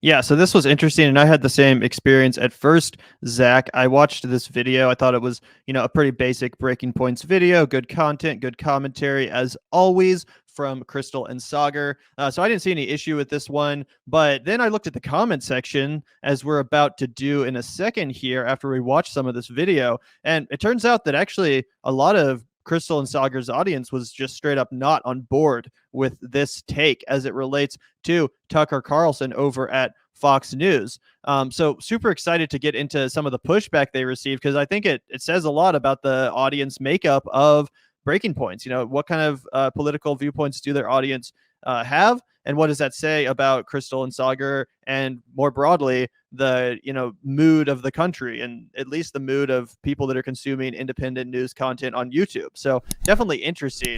Yeah, so this was interesting, and I had the same experience at first. Zach, I watched this video. I thought it was, a pretty basic breaking points video, good content, good commentary as always from Krystal and Saagar. So I didn't see any issue with this one. But then I looked at the comment section, as we're about to do in a second here after we watch some of this video, and it turns out that actually a lot of Krystal and Saagar's audience was just straight up not on board with this take as it relates to Tucker Carlson over at Fox News. So super excited to get into some of the pushback they received, because I think it says a lot about the audience makeup of Breaking Points. What kind of political viewpoints do their audience have, and what does that say about Krystal and Saagar, and more broadly the mood of the country, and at least the mood of people that are consuming independent news content on YouTube. So definitely interesting.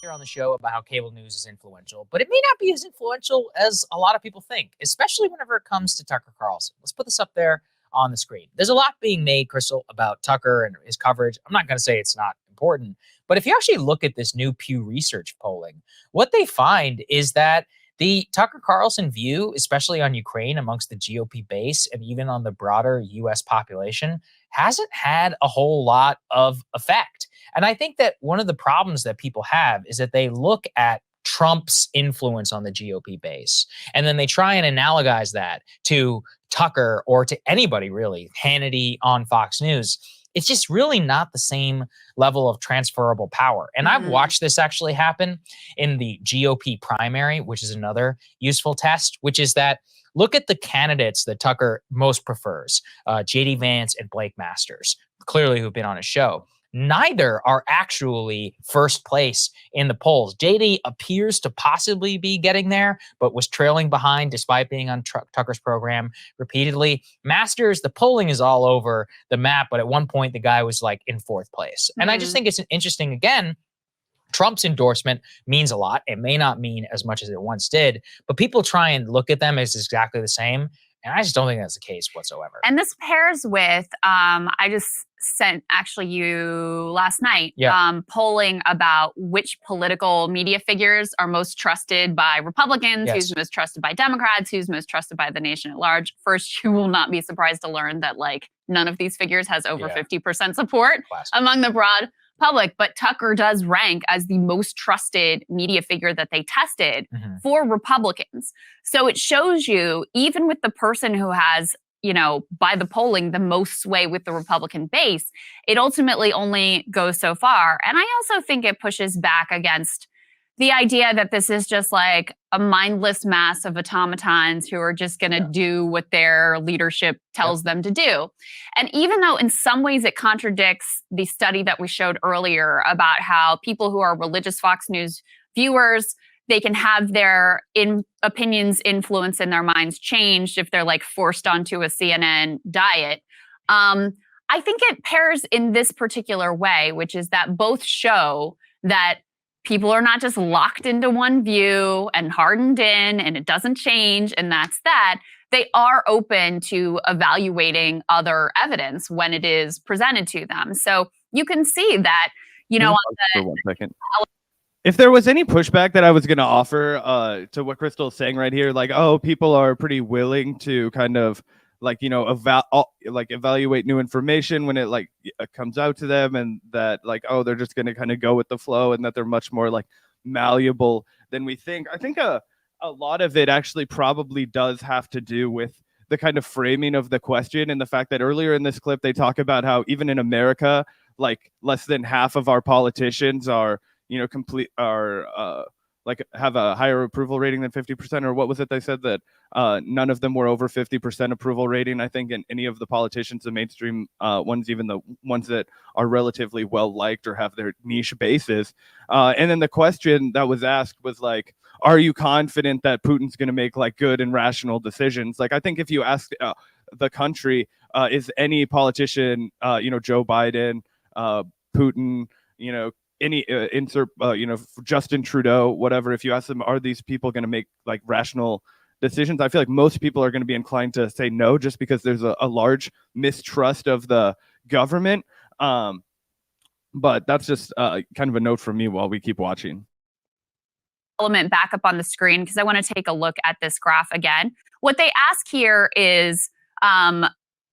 Here on the show about how cable news is influential, but it may not be as influential as a lot of people think, especially whenever it comes to Tucker Carlson. Let's put this up there on the screen. There's a lot being made, Krystal, about Tucker and his coverage. I'm not going to say it's not important, but if you actually look at this new Pew Research polling, what they find is that the Tucker Carlson view, especially on Ukraine amongst the GOP base and even on the broader U.S. population, hasn't had a whole lot of effect. And I think that one of the problems that people have is that they look at Trump's influence on the GOP base, and then they try and analogize that to Tucker or to anybody really, Hannity on Fox News. It's just really not the same level of transferable power. And I've watched this actually happen in the GOP primary, which is another useful test, which is that look at the candidates that Tucker most prefers, J.D. Vance and Blake Masters, clearly who've been on his show. Neither are actually first place in the polls. JD appears to possibly be getting there, but was trailing behind despite being on Tucker's program repeatedly. Masters, the polling is all over the map, but at one point the guy was like in fourth place. And I just think it's interesting, again, Trump's endorsement means a lot. It may not mean as much as it once did, but people try and look at them as exactly the same. And I just don't think that's the case whatsoever. And this pairs with, I just sent actually you last night, polling about which political media figures are most trusted by Republicans, who's most trusted by Democrats, who's most trusted by the nation at large. First, you will not be surprised to learn that none of these figures has over 50% support among the broad public, but Tucker does rank as the most trusted media figure that they tested for Republicans. So it shows you, even with the person who has, by the polling, the most sway with the Republican base, it ultimately only goes so far. And I also think it pushes back against the idea that this is just like a mindless mass of automatons who are just going to do what their leadership tells them to do. And even though in some ways it contradicts the study that we showed earlier about how people who are religious Fox News viewers, they can have their opinions influenced and their minds changed if they're forced onto a CNN diet. I think it pairs in this particular way, which is that both show that people are not just locked into one view and hardened in, and it doesn't change, and that's that. They are open to evaluating other evidence when it is presented to them. So you can see that, on for 1 second. If there was any pushback that I was going to offer to what Krystal is saying right here, people are pretty willing to kind of evaluate new information when it comes out to them, and that they're just going to kind of go with the flow, and that they're much more malleable than we think. I think a lot of it actually probably does have to do with the kind of framing of the question, and the fact that earlier in this clip they talk about how even in America, less than half of our politicians are have a higher approval rating than 50%, or what was it they said, that none of them were over 50% approval rating, I think, in any of the politicians, the mainstream ones, even the ones that are relatively well liked or have their niche bases. And then the question that was asked was are you confident that Putin's going to make good and rational decisions? I think if you ask the country, is any politician, Joe Biden, Putin, any insert, Justin Trudeau, whatever, if you ask them, are these people going to make rational decisions? I feel like most people are going to be inclined to say no, just because there's a large mistrust of the government. But that's just kind of a note from me while we keep watching. Element back up on the screen, because I want to take a look at this graph again. What they ask here is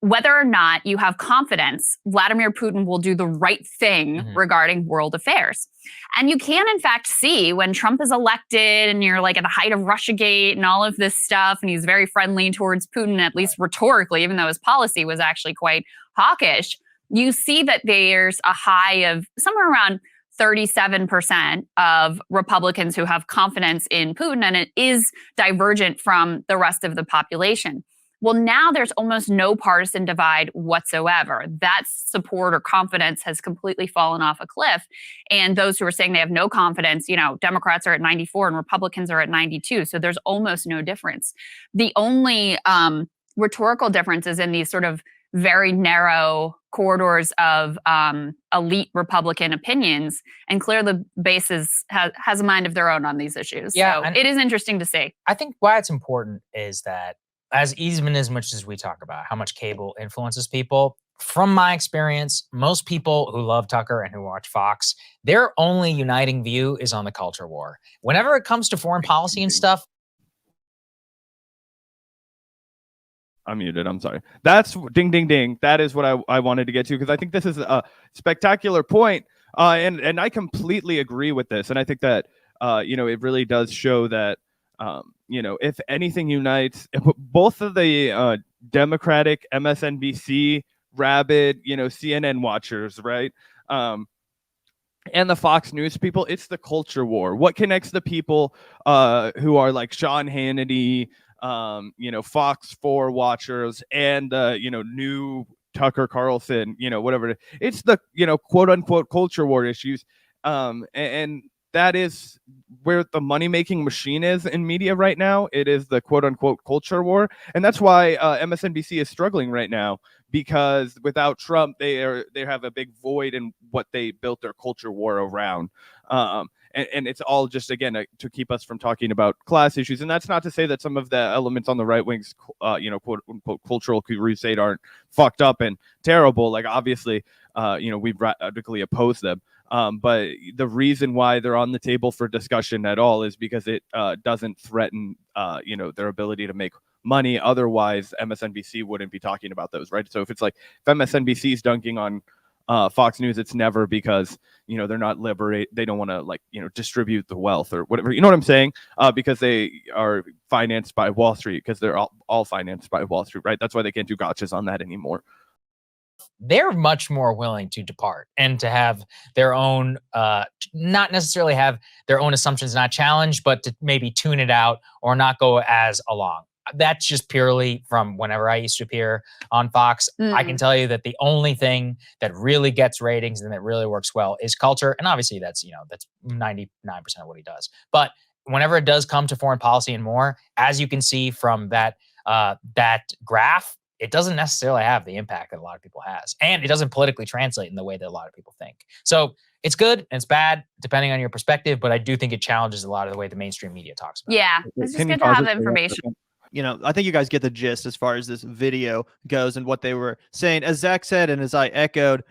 whether or not you have confidence Vladimir Putin will do the right thing regarding world affairs. And you can, in fact, see when Trump is elected and you're like at the height of Russiagate and all of this stuff, and he's very friendly towards Putin, at least rhetorically, even though his policy was actually quite hawkish, you see that there's a high of somewhere around 37% of Republicans who have confidence in Putin, and it is divergent from the rest of the population. Well, now there's almost no partisan divide whatsoever. That support or confidence has completely fallen off a cliff. And those who are saying they have no confidence, Democrats are at 94 and Republicans are at 92. So there's almost no difference. The only rhetorical difference is in these sort of very narrow corridors of elite Republican opinions, and clearly the base has a mind of their own on these issues. Yeah, so it is interesting to see. I think why it's important is that even as much as we talk about how much cable influences people, from my experience, most people who love Tucker and who watch Fox, their only uniting view is on the culture war. Whenever it comes to foreign policy and stuff, I'm muted. I'm sorry. That's ding, ding, ding. That is what I wanted to get to, because I think this is a spectacular point. And I completely agree with this. And I think that, it really does show that, if anything unites both of the Democratic MSNBC, rabid, CNN watchers, right? And the Fox News people, it's the culture war. What connects the people who are like Sean Hannity, Fox 4 watchers, and new Tucker Carlson, whatever. It's the quote unquote culture war issues, and that is where the money-making machine is in media right now. It is the quote-unquote culture war. And that's why MSNBC is struggling right now, because without Trump, they have a big void in what they built their culture war around. And it's all just, again, to keep us from talking about class issues. And that's not to say that some of the elements on the right wing's, quote-unquote cultural crusade aren't fucked up and terrible. Like, obviously, we radically oppose them. But the reason why they're on the table for discussion at all is because it doesn't threaten, their ability to make money. Otherwise, MSNBC wouldn't be talking about those, right? So if MSNBC is dunking on Fox News, it's never because, they're not they don't want to distribute the wealth or whatever, you know what I'm saying? Because they are financed by Wall Street, because they're all financed by Wall Street, right? That's why they can't do gotchas on that anymore. They're much more willing to depart and to have their own, not necessarily have their own assumptions not challenged, but to maybe tune it out or not go as along. That's just purely from whenever I used to appear on Fox. I can tell you that the only thing that really gets ratings and that really works well is culture. And obviously that's 99% of what he does. But whenever it does come to foreign policy and more, as you can see from that graph, it doesn't necessarily have the impact that a lot of people has. And it doesn't politically translate in the way that a lot of people think. So it's good and it's bad, depending on your perspective, but I do think it challenges a lot of the way the mainstream media talks about it. Yeah, it's just good to have the information. I think you guys get the gist as far as this video goes and what they were saying. As Zach said, and as I echoed,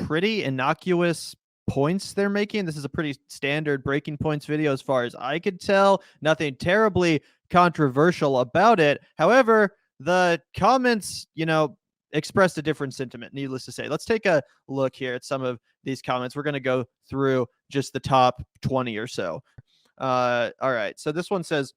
pretty innocuous points they're making. This is a pretty standard breaking points video as far as I could tell. Nothing terribly controversial about it. However, the comments, expressed a different sentiment, needless to say. Let's take a look here at some of these comments. We're going to go through just the top 20 or so. All right. So this one says,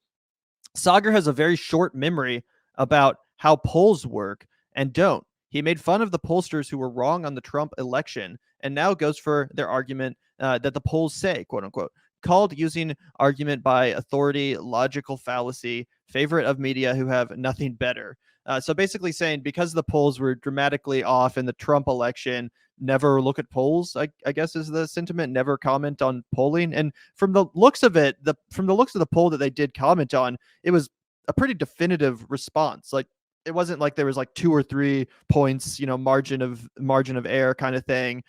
Saagar has a very short memory about how polls work and don't. He made fun of the pollsters who were wrong on the Trump election and now goes for their argument that the polls say, quote unquote, called using argument by authority, logical fallacy, favorite of media who have nothing better. So basically saying because the polls were dramatically off in the Trump election, never look at polls, I guess is the sentiment, never comment on polling. And from the looks of it, from the looks of the poll that they did comment on, it was a pretty definitive response. Like, it wasn't like there was like 2 or 3 points, margin of error kind of thing.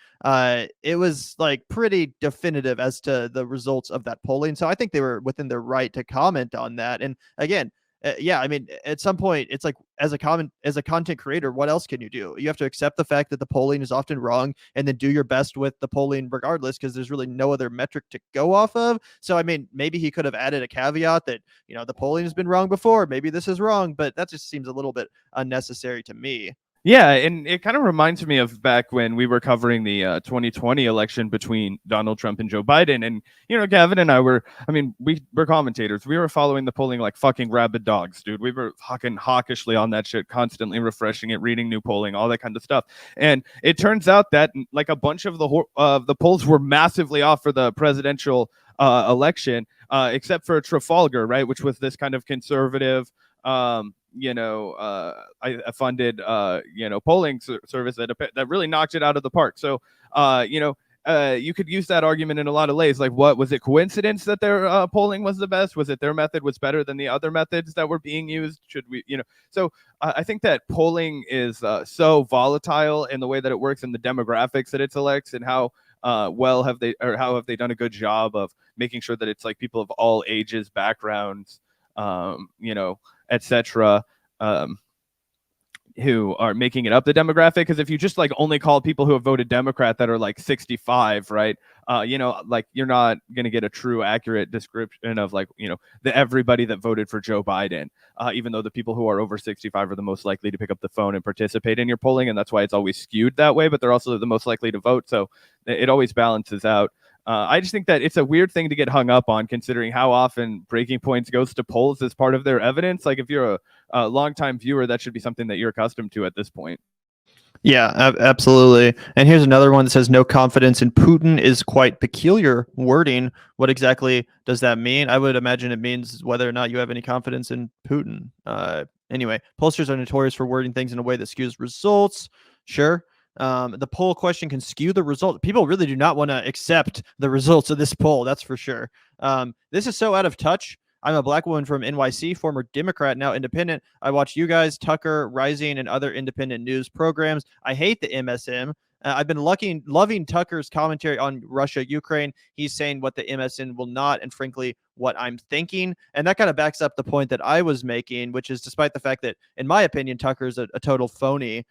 It was like pretty definitive as to the results of that polling. So I think they were within their right to comment on that. And again, yeah, I mean, at some point, it's like as a content creator, what else can you do? You have to accept the fact that the polling is often wrong, and then do your best with the polling regardless, because there's really no other metric to go off of. So, I mean, maybe he could have added a caveat that, you know, the polling has been wrong before. Maybe this is wrong, but that just seems a little bit unnecessary to me. Yeah, and it kind of reminds me of back when we were covering the 2020 election between Donald Trump and Joe Biden. And, you know, Gavin and I were, I mean, we were commentators. We were following the polling like fucking rabid dogs, dude. We were fucking hawkishly on that shit, constantly refreshing it, reading new polling, all that kind of stuff. And it turns out that like a bunch of the polls were massively off for the presidential election, except for Trafalgar, right, which was this kind of conservative, I funded polling service that really knocked it out of the park. So you could use that argument in a lot of ways. Like, what was it, coincidence that their polling was the best? Was it their method was better than the other methods that were being used? Should we, so I think that polling is so volatile in the way that it works and the demographics that it selects, and how how have they done a good job of making sure that it's like people of all ages, backgrounds, etc., who are making it up the demographic. Because if you just like only call people who have voted Democrat that are like 65, right, like you're not going to get a true accurate description of like, the everybody that voted for Joe Biden, even though the people who are over 65 are the most likely to pick up the phone and participate in your polling, and that's why it's always skewed that way, but they're also the most likely to vote, so it always balances out. I just think that it's a weird thing to get hung up on, considering how often Breaking Points goes to polls as part of their evidence. Like, if you're a longtime viewer, that should be something that you're accustomed to at this point. Yeah, absolutely. And here's another one that says no confidence in Putin is quite peculiar wording. What exactly does that mean? I would imagine it means whether or not you have any confidence in Putin. Anyway, pollsters are notorious for wording things in a way that skews results. Sure. The poll question can skew the result. People really do not want to accept the results of this poll. That's for sure. This is so out of touch. I'm a black woman from NYC, former Democrat, now independent. I watch you guys, Tucker, Rising, and other independent news programs. I hate the MSM. I've been loving Tucker's commentary on Russia, Ukraine. He's saying what the MSN will not, and frankly, what I'm thinking. And that kind of backs up the point that I was making, which is despite the fact that, in my opinion, Tucker's a total phony,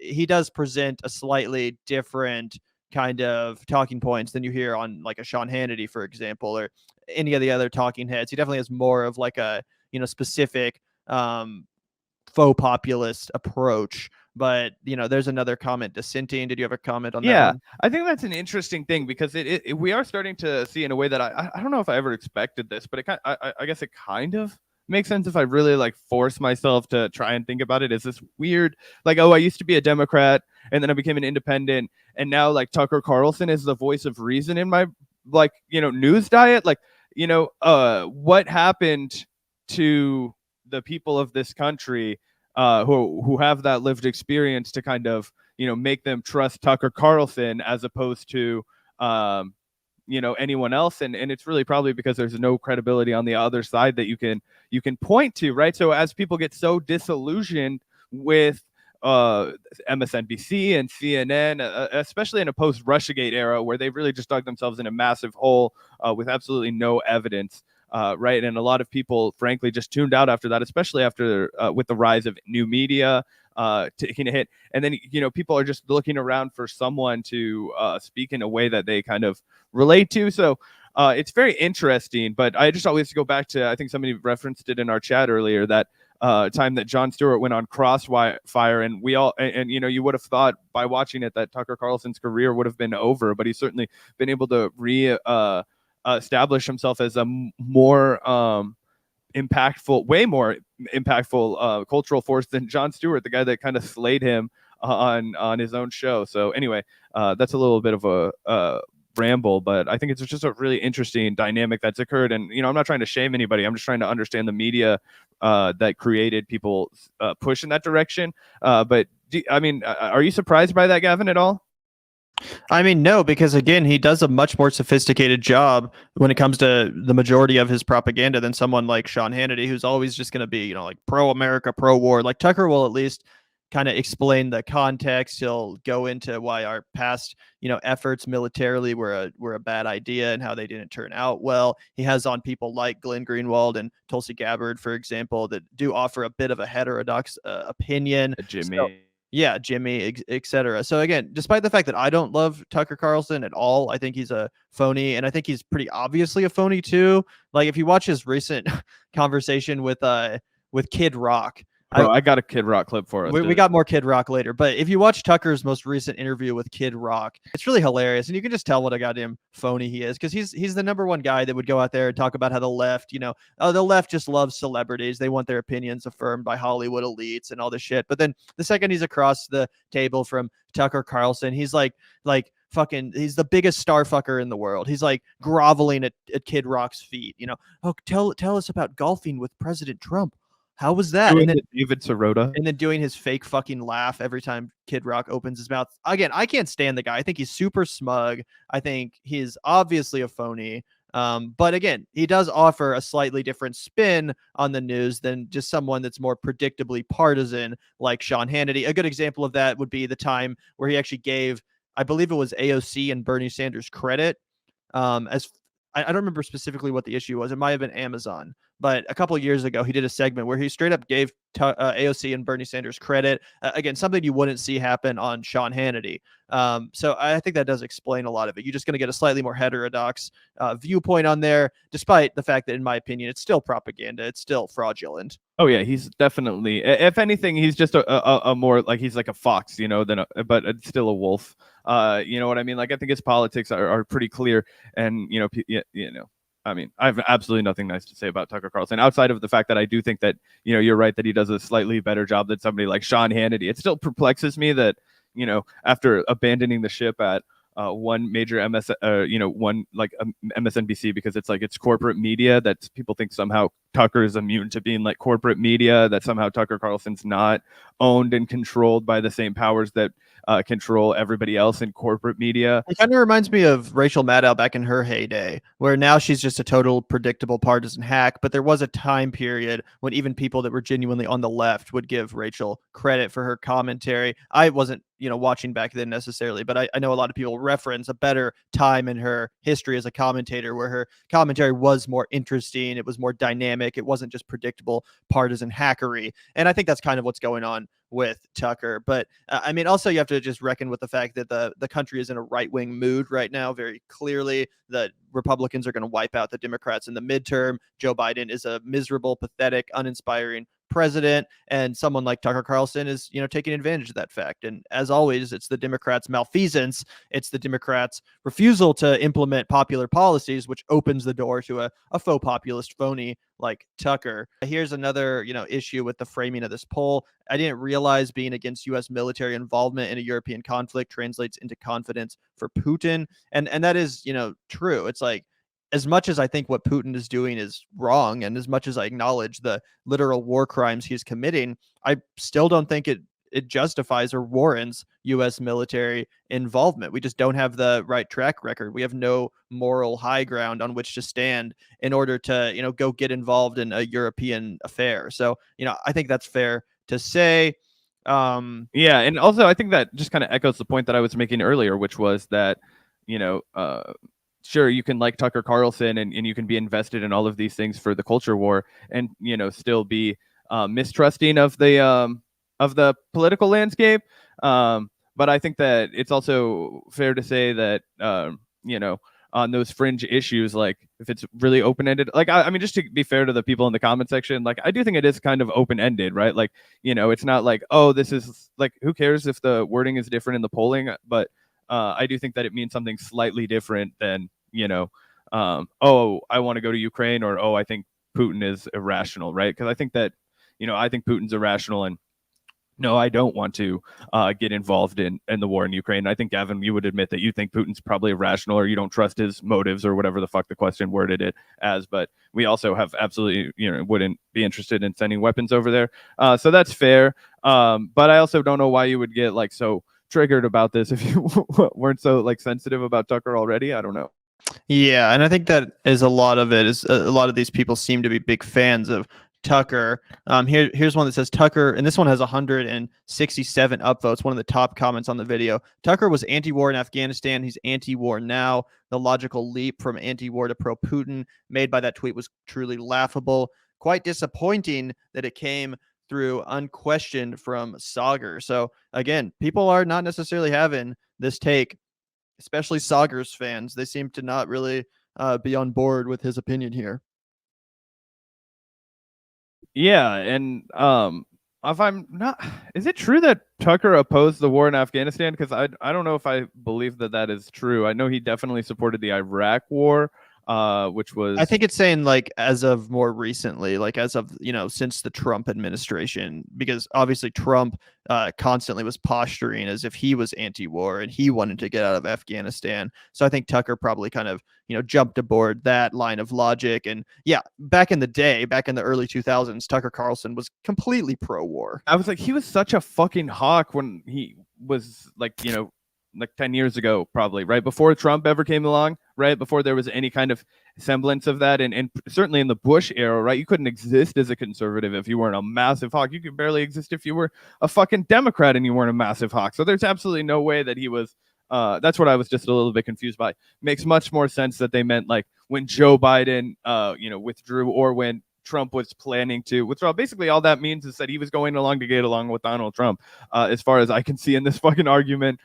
he does present a slightly different kind of talking points than you hear on like a Sean Hannity, for example, or any of the other talking heads. He definitely has more of like a, specific faux populist approach. But, there's another comment dissenting. Did you have a comment on that? Yeah, I think that's an interesting thing, because we are starting to see in a way that I don't know if I ever expected this, but I guess it kind of makes sense if I really like force myself to try and think about it. Is this weird, like, oh, I used to be a Democrat and then I became an independent, and now like Tucker Carlson is the voice of reason in my news diet. Like, what happened to the people of this country who have that lived experience to kind of make them trust Tucker Carlson as opposed to anyone else? And it's really probably because there's no credibility on the other side that you can point to, right? So as people get so disillusioned with MSNBC and CNN, especially in a post-Russiagate era where they've really just dug themselves in a massive hole with absolutely no evidence, right? And a lot of people, frankly, just tuned out after that, especially after with the rise of new media taking a hit. And then, people are just looking around for someone to speak in a way that they kind of relate to. So it's very interesting. But I just always go back to, I think somebody referenced it in our chat earlier, that time that Jon Stewart went on Crossfire, and we all, and you would have thought by watching it that Tucker Carlson's career would have been over, but he's certainly been able to establish himself as a more way more impactful cultural force than Jon Stewart, the guy that kind of slayed him on his own show. So anyway, that's a little bit of a ramble, but I think it's just a really interesting dynamic that's occurred. And I'm not trying to shame anybody. I'm just trying to understand the media that created people push in that direction. But are you surprised by that, Gavin, at all? I mean, no, because again, he does a much more sophisticated job when it comes to the majority of his propaganda than someone like Sean Hannity, who's always just going to be, like pro-America, pro-war. Like Tucker will at least kind of explain the context. He'll go into why our past, efforts militarily were a bad idea and how they didn't turn out well. He has on people like Glenn Greenwald and Tulsi Gabbard, for example, that do offer a bit of a heterodox opinion. Jimmy. So, yeah, Jimmy, etc. So again, despite the fact that I don't love Tucker Carlson at all, I think he's a phony, and I think he's pretty obviously a phony too. Like if you watch his recent conversation with Kid Rock. Bro, I got a Kid Rock clip for us. We got more Kid Rock later, but if you watch Tucker's most recent interview with Kid Rock, it's really hilarious, and you can just tell what a goddamn phony he is, because he's the number one guy that would go out there and talk about how the left, the left just loves celebrities. They want their opinions affirmed by Hollywood elites and all this shit. But then the second he's across the table from Tucker Carlson, he's like fucking, he's the biggest star fucker in the world. He's like groveling at Kid Rock's feet. Oh, tell us about golfing with President Trump. How was that? And then David Sirota. And then doing his fake fucking laugh every time Kid Rock opens his mouth. Again, I can't stand the guy. I think he's super smug. I think he's obviously a phony. But again, he does offer a slightly different spin on the news than just someone that's more predictably partisan like Sean Hannity. A good example of that would be the time where he actually gave, I believe it was AOC and Bernie Sanders credit. I don't remember specifically what the issue was. It might have been Amazon. But a couple of years ago, he did a segment where he straight up gave AOC and Bernie Sanders credit. Again, something you wouldn't see happen on Sean Hannity. So I think that does explain a lot of it. You're just going to get a slightly more heterodox viewpoint on there, despite the fact that, in my opinion, it's still propaganda. It's still fraudulent. Oh yeah, he's definitely. If anything, he's just a more like he's like a fox, but it's still a wolf. You know what I mean? Like I think his politics are pretty clear, and I mean, I have absolutely nothing nice to say about Tucker Carlson outside of the fact that I do think that, you're right that he does a slightly better job than somebody like Sean Hannity. It still perplexes me that, after abandoning the ship at one major MSNBC because it's corporate media, that people think somehow Tucker is immune to being like corporate media, that somehow Tucker Carlson's not owned and controlled by the same powers that control everybody else in corporate media. It kind of reminds me of Rachel Maddow back in her heyday, where now she's just a total predictable partisan hack. But there was a time period when even people that were genuinely on the left would give Rachel credit for her commentary. I wasn't, watching back then necessarily, but I know a lot of people reference a better time in her history as a commentator where her commentary was more interesting. It was more dynamic. It wasn't just predictable partisan hackery. And I think that's kind of what's going on with Tucker. But I mean, also you have to just reckon with the fact that the country is in a right-wing mood right now. Very clearly, the Republicans are going to wipe out the Democrats in the midterm. Joe Biden is a miserable, pathetic, uninspiring president, and someone like Tucker Carlson is, taking advantage of that fact. And as always, it's the Democrats' malfeasance. It's the Democrats' refusal to implement popular policies, which opens the door to a faux populist phony like Tucker. Here's another, issue with the framing of this poll. I didn't realize being against U.S. military involvement in a European conflict translates into confidence for Putin. And that is, true. It's like, as much as I think what Putin is doing is wrong, and as much as I acknowledge the literal war crimes he's committing, I still don't think it justifies or warrants U.S. military involvement. We just don't have the right track record. We have no moral high ground on which to stand in order to, go get involved in a European affair. So, I think that's fair to say. Yeah, and also I think that just kind of echoes the point that I was making earlier, which was that, sure, you can like Tucker Carlson and you can be invested in all of these things for the culture war and, still be mistrusting of the political landscape. But I think that it's also fair to say that, on those fringe issues, like if it's really open-ended, like, I mean, just to be fair to the people in the comment section, like, I do think it is kind of open-ended, right? Like, it's not like, oh, this is like, who cares if the wording is different in the polling? But I do think that it means something slightly different than, oh, I want to go to Ukraine, or, oh, I think Putin is irrational, right? Because I think that, I think Putin's irrational, and no, I don't want to get involved in the war in Ukraine. I think, Gavin, you would admit that you think Putin's probably irrational, or you don't trust his motives, or whatever the fuck the question worded it as. But we also have absolutely, wouldn't be interested in sending weapons over there. So that's fair. But I also don't know why you would get like so triggered about this if you weren't so like sensitive about Tucker already. I don't know. Yeah, and I think that is a lot of it. Is a lot of these people seem to be big fans of Tucker. Here's one that says Tucker, and this one has 167 upvotes. One of the top comments on the video. Tucker was anti-war in Afghanistan. He's anti-war now. The logical leap from anti-war to pro-Putin made by that tweet was truly laughable. Quite disappointing that it came through unquestioned from Saagar. So again, people are not necessarily having this take, especially Saagar's fans. They seem to not really be on board with his opinion here. Yeah, and if I'm not, is it true that Tucker opposed the war in Afghanistan? Because I don't know if I believe that is true. I know he definitely supported the Iraq war, which was, I think it's saying like as of more recently, like as of, since the Trump administration, because obviously Trump constantly was posturing as if he was anti-war and he wanted to get out of Afghanistan. So I think Tucker probably kind of, jumped aboard that line of logic. And yeah, back in the day, back in the early 2000s, Tucker Carlson was completely pro-war. I was like, he was such a fucking hawk when he was like 10 years ago, probably right before Trump ever came along, right before there was any kind of semblance of that. And certainly in the Bush era, right, you couldn't exist as a conservative if you weren't a massive hawk. You could barely exist if you were a fucking Democrat and you weren't a massive hawk. So there's absolutely no way that he was. That's what I was just a little bit confused by. Makes much more sense that they meant like when Joe Biden withdrew, or when Trump was planning to withdraw. Basically all that means is that he was going along to get along with Donald Trump, as far as I can see in this fucking argument.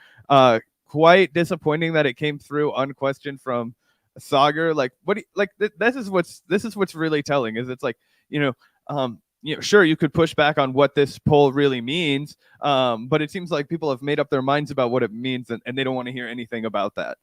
Quite disappointing that it came through unquestioned from Saagar. Like, this is what's really telling, is it's like, sure, you could push back on what this poll really means, but it seems like people have made up their minds about what it means, and they don't want to hear anything about that.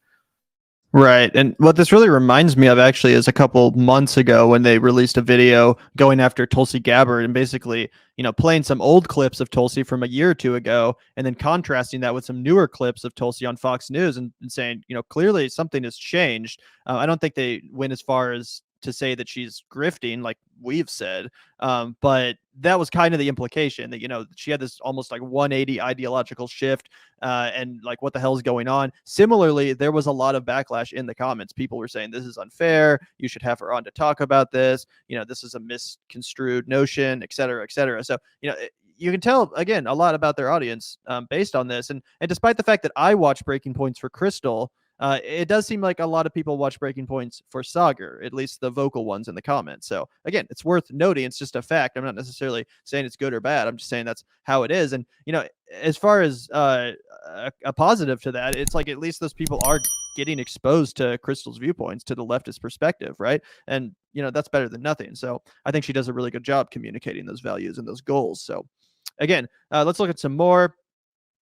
Right. And what this really reminds me of actually is a couple months ago when they released a video going after Tulsi Gabbard and basically, playing some old clips of Tulsi from a year or two ago and then contrasting that with some newer clips of Tulsi on Fox News and saying, clearly something has changed. I don't think they went as far as to say that she's grifting like we've said, but that was kind of the implication that she had this almost like 180 ideological shift, and like what the hell is going on. Similarly, there was a lot of backlash in the comments. People were saying this is unfair, you should have her on to talk about this, this is a misconstrued notion, etc., etc. So you can tell again a lot about their audience based on this, and despite the fact that I watch Breaking Points for Krystal, it does seem like a lot of people watch Breaking Points for Saagar, at least the vocal ones in the comments. So again, it's worth noting. It's just a fact. I'm not necessarily saying it's good or bad. I'm just saying that's how it is. And, as far as a positive to that, it's like at least those people are getting exposed to Krystal's viewpoints, to the leftist perspective, right? And, that's better than nothing. So I think she does a really good job communicating those values and those goals. So again, let's look at some more.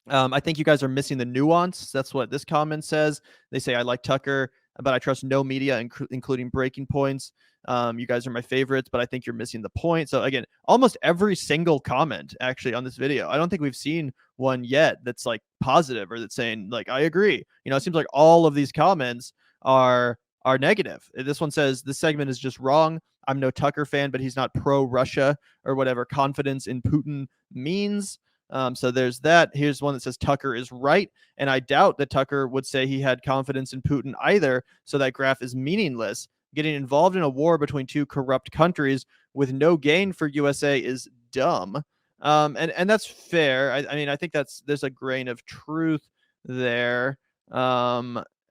I think you guys are missing the nuance. That's what this comment says. They say, I like Tucker, but I trust no media, including Breaking Points. You guys are my favorites, but I think you're missing the point. So again, almost every single comment actually on this video, I don't think we've seen one yet that's like positive or that's saying like, I agree. It seems like all of these comments are negative. This one says, this segment is just wrong. I'm no Tucker fan, but he's not pro-Russia or whatever confidence in Putin means. So there's that. Here's one that says Tucker is right. And I doubt that Tucker would say he had confidence in Putin either. So that graph is meaningless. Getting involved in a war between two corrupt countries with no gain for USA is dumb. And that's fair. I mean, I think there's a grain of truth there.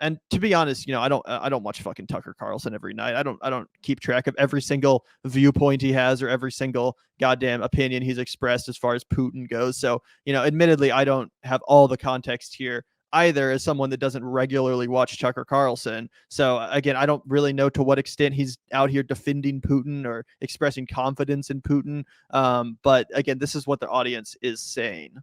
And to be honest, I don't watch fucking Tucker Carlson every night. I don't keep track of every single viewpoint he has or every single goddamn opinion he's expressed as far as Putin goes. So, admittedly, I don't have all the context here either as someone that doesn't regularly watch Tucker Carlson. So again, I don't really know to what extent he's out here defending Putin or expressing confidence in Putin. But again, this is what the audience is saying.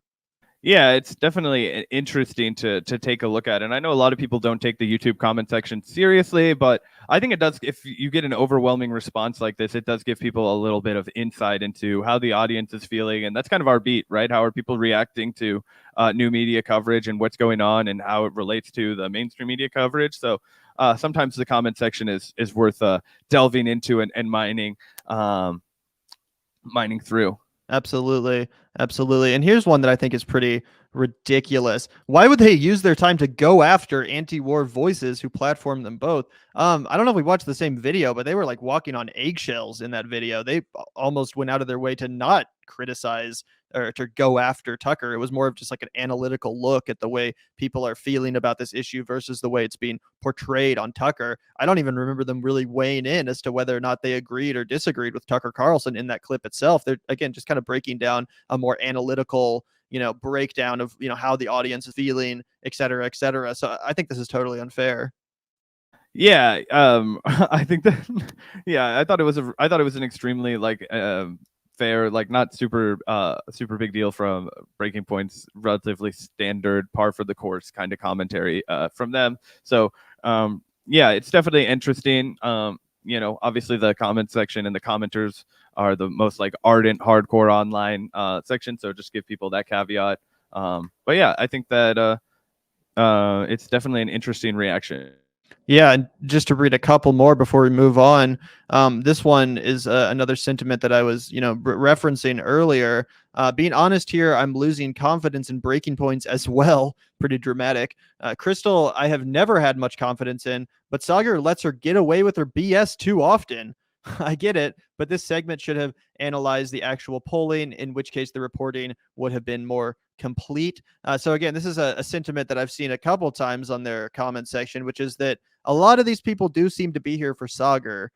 Yeah, it's definitely interesting to take a look at. And I know a lot of people don't take the YouTube comment section seriously, but I think it does. If you get an overwhelming response like this, it does give people a little bit of insight into how the audience is feeling. And that's kind of our beat, right? How are people reacting to new media coverage and what's going on and how it relates to the mainstream media coverage. So sometimes the comment section is worth delving into and mining through. Absolutely. Absolutely. And here's one that I think is pretty ridiculous. Why would they use their time to go after anti-war voices who platform them both? I don't know if we watched the same video, but they were like walking on eggshells in that video. They almost went out of their way to not criticize or to go after Tucker. It was more of just like an analytical look at the way people are feeling about this issue versus the way it's being portrayed on Tucker. I don't even remember them really weighing in as to whether or not they agreed or disagreed with Tucker Carlson in that clip itself. They're, again, just kind of breaking down a more analytical, breakdown of, how the audience is feeling, et cetera, et cetera. So I think this is totally unfair. Yeah, I think that. Yeah, I thought it was an extremely fair, like not super big deal from Breaking Point's relatively standard par for the course kind of commentary from them. So yeah, it's definitely interesting. Obviously the comment section and the commenters are the most like ardent hardcore online section, so just give people that caveat. But yeah, I think that it's definitely an interesting reaction. Yeah, and just to read a couple more before we move on, this one is another sentiment that I was, referencing earlier. Being honest here, I'm losing confidence in Breaking Points as well. Pretty dramatic. Krystal, I have never had much confidence in, but Saagar lets her get away with her BS too often. I get it, but this segment should have analyzed the actual polling, in which case the reporting would have been more complete. So again, this is a sentiment that I've seen a couple times on their comment section, which is that a lot of these people do seem to be here for Saagar.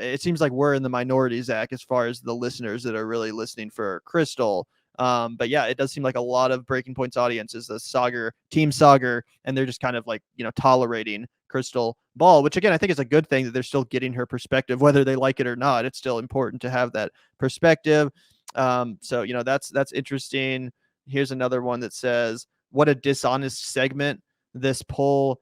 It seems like we're in the minority, Zach, as far as the listeners that are really listening for Krystal. But yeah, it does seem like a lot of Breaking Point's audience is the Team Saagar, and they're just kind of like, tolerating Krystal Ball, which again, I think is a good thing that they're still getting her perspective, whether they like it or not. It's still important to have that perspective. So, that's interesting. Here's another one that says, what a dishonest segment. This poll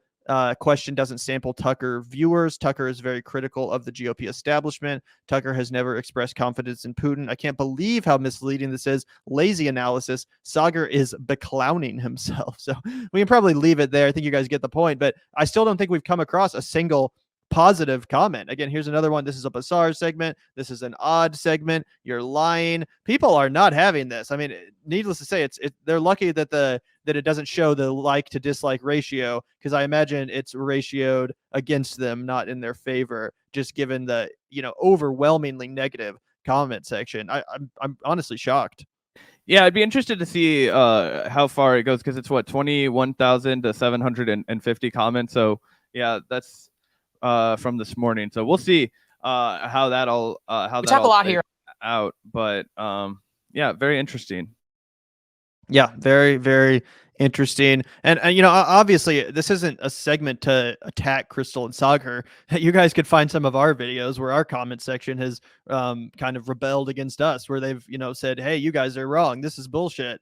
question doesn't sample Tucker viewers. Tucker is very critical of the GOP establishment. Tucker has never expressed confidence in Putin. I can't believe how misleading this is. Lazy analysis. Saagar is beclowning himself. So we can probably leave it there. I think you guys get the point, but I still don't think we've come across a single positive comment. Again, here's another one. This is a bizarre segment. This is an odd segment. You're lying. People are not having this. I mean, needless to say, they're lucky that it doesn't show the like to dislike ratio, because I imagine it's ratioed against them, not in their favor, just given the overwhelmingly negative comment section. I'm honestly shocked. Yeah, I'd be interested to see how far it goes, because it's 21,000 to 750 comments. So yeah, that's from this morning. So we'll see how that all we talk a lot here out. But yeah, very interesting. Yeah, very, very interesting. And obviously this isn't a segment to attack Krystal and Saagar. You guys could find some of our videos where our comment section has kind of rebelled against us, where they've said, hey, you guys are wrong, this is bullshit.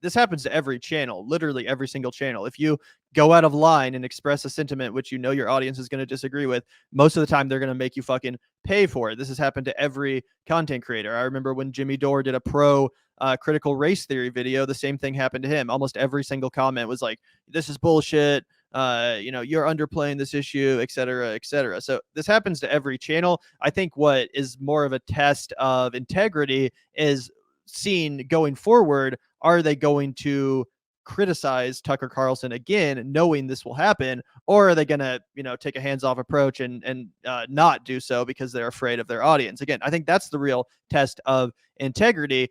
This happens to every channel, literally every single channel. If you go out of line and express a sentiment which your audience is going to disagree with, most of the time they're going to make you fucking pay for it. This has happened to every content creator. I remember when Jimmy Dore did a pro critical race theory video, the same thing happened to him. Almost every single comment was like, this is bullshit, you're underplaying this issue, et cetera, et cetera. So this happens to every channel. I think what is more of a test of integrity is seeing going forward, are they going to criticize Tucker Carlson again, knowing this will happen, or are they going to, take a hands-off approach and not do so because they're afraid of their audience? Again, I think that's the real test of integrity.